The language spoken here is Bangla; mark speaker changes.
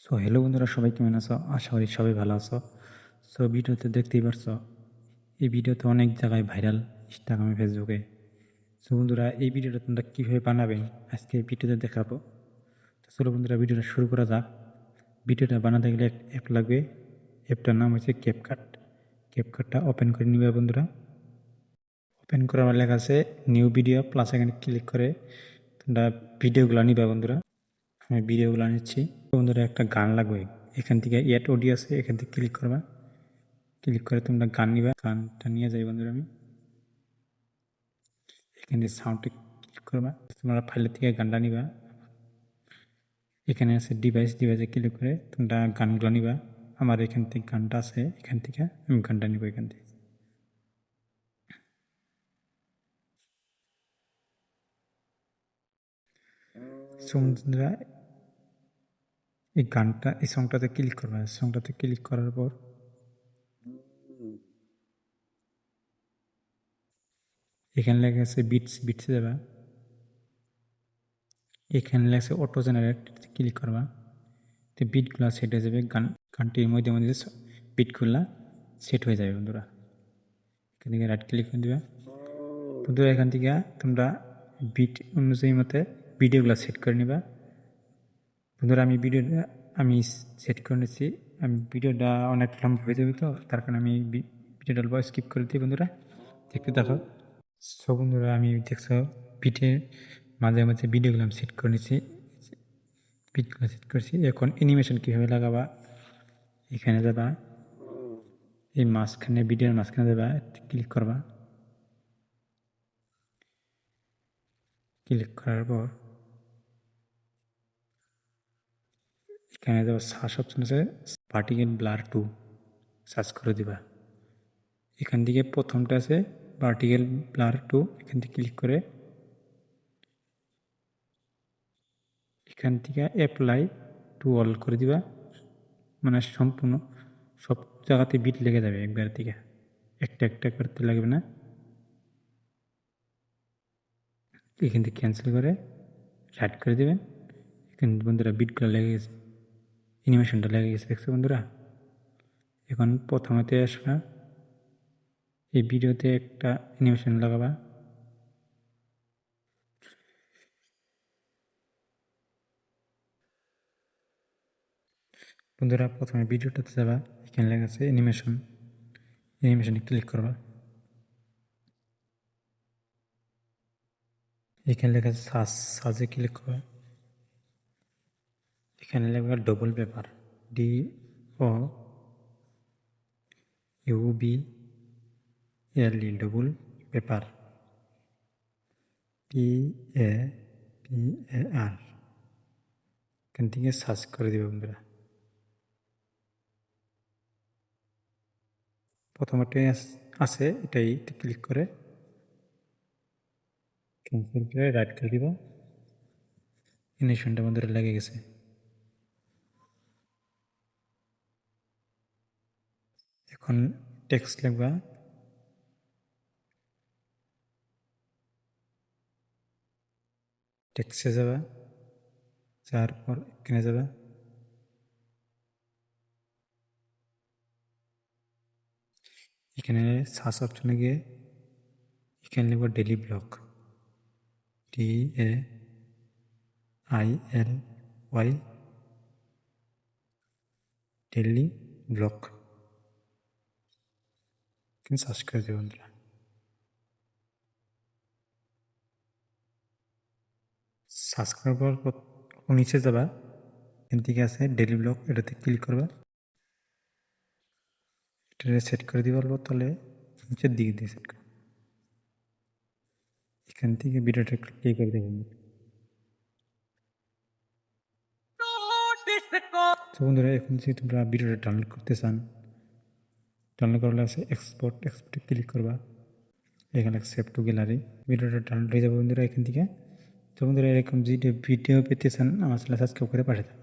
Speaker 1: হ্যালো বন্ধুরা, সবাই কেমন আছো? আশা করি সবাই ভালো আছো। ভিডিওতে দেখতেই পারছো, এই ভিডিওতে অনেক জায়গায় ভাইরাল, ইনস্টাগ্রামে, ফেসবুকে। বন্ধুরা, এই ভিডিওটা তোমরা কীভাবে বানাবে আজকে এই ভিডিওতে দেখাবো। চলো বন্ধুরা, ভিডিওটা শুরু করা যাক। ভিডিওটা বানাতে গেলে এক অ্যাপ লাগবে। অ্যাপটার নাম হচ্ছে ক্যাপকাট। ক্যাপকাটটা ওপেন করে নিবে বন্ধুরা। ওপেন করার লেখা আছে নিউ ভিডিও, প্লাস এখানে ক্লিক করে তোমরা ভিডিওগুলো নিবে বন্ধুরা। আমি ভিডিওগুলো নিচ্ছি। বন্ধুরা, একটা গান লাগবে। এখান থেকে অ্যাড অডিও আছে, এখান থেকে ক্লিক করবা। ক্লিক করে তোমরা গান নিবা। গানটা নিয়ে যাই বন্ধুরা। আমি এখানে সাউন্ডে ক্লিক করবা। তোমরা ফাইলের থেকে গানটা নিবা। এখানে আছে ডিভাইসে ক্লিক করে তোমরা গানগুলো নিবা। আমার এখান থেকে গানটা আছে, এখান থেকে আমি গানটা নিব। এখান থেকে বন্ধুরা, এই সংটাতে ক্লিক করবা। সংটাতে ক্লিক করার পর এখানে লেখা আছে বিটসে যাবা। এখানে লেখা আছে অটো জেনারেট, ক্লিক করবা। তো বিটগুলো সেট হয়ে যাবে। গানটির মধ্যে বিটগুলা সেট হয়ে যাবে বন্ধুরা। এখান থেকে রাইট ক্লিক করে দেবে বন্ধুরা। এখান থেকে তোমরা বিট অনুযায়ী মতে ভিডিওগুলো সেট করে নিবা বন্ধুরা। আমি সেট করে নিচ্ছি। আমি ভিডিওটা অনেক লম্বা হয়ে যাবে, তো তার কারণে আমি ভিডিওটা স্কিপ করে দিই বন্ধুরা। দেখতে দেখো। বন্ধুরা, আমি দেখছো বিটের মাঝে মাঝে ভিডিওগুলো আমি সেট করে নিচ্ছি। বিটগুলো সেট করছি। এখন অ্যানিমেশন কীভাবে লাগাবা, এখানে যাবা। এই মাঝখানে, ভিডিওর মাঝখানে যাবা, ক্লিক করবা। ক্লিক করার পর এখানে যাবা, সার্চ অপশন আছে, পার্টিকেল ব্লার 2 সার্চ করে দিবা। এখান থেকে প্রথমটা আছে পার্টিকেল ব্লার 2, এখান থেকে ক্লিক করে এখান থেকে অ্যাপ্লাই টু অল করে দিবা। মানে সম্পূর্ণ সব জায়গাতে বিট লেগে যাবে একবার থেকে, একটা একটা করতে লাগবে না। এখান থেকে ক্যান্সেল করে রাইট করে দেবেন। এখানে বন্ধুরা বিটগুলো লেগে গেছে, অ্যানিমেশনটা লেগে গেছে, দেখছো বন্ধুরা। এখন প্রথমতে আসবা, এই ভিডিওতে একটা অ্যানিমেশন লাগাবা। বন্ধুরা, প্রথমে ভিডিওটাতে যাবা, এখানে লেখা আছে অ্যানিমেশনে ক্লিক করবা। এখানে লেখা আছে সাজে ক্লিক করবা। এখানে লেখা double paper, DOUBLE, double paper, PAPAR। এখান থেকে সার্চ করে দেবে বন্ধুরা। প্রথমটাই আছে, এটাই ক্লিক করে ক্যান্সেল করে রাইট করে দিব। অ্যানিমেশনটা বন্ধুরা লেগে গেছে। এখন টেক্সট লিখবা। টেক্সটে যাবা, যাওয়ার পর এখানে যাবা। এখানে সার্চ অপশনে গিয়ে এখানে লিখব daily blog, DAILY, daily blog. এখানে সার্চ করে দেবে বন্ধুরা। সার্চ করার পর নিচে যাবা, এখান থেকে আছে ডেইলি ব্লগ, এটাতে ক্লিক করবা। এটা সেট করে দিবার পর তাহলে নিচের দিকে দিয়ে সেট করবা। এখান থেকে ভিডিওটা একটু প্লে করে দেবেন। তো বন্ধুরা, এখন যদি তোমরা ভিডিওটা ডাউনলোড করতে চান, ডাউনলোড করার আছে এক্সপোর্টে ক্লিক করবা। এখানে সেভ টু গ্যালারি, ভিডিওটা ডাউনলোড হয়ে যাবে বন্ধুরা এখান থেকে। তো বন্ধুরা, এরকম যদি ভিডিও পেতে চান আমার চ্যানেল সাবস্ক্রাইব করে পাঠিয়ে দেন।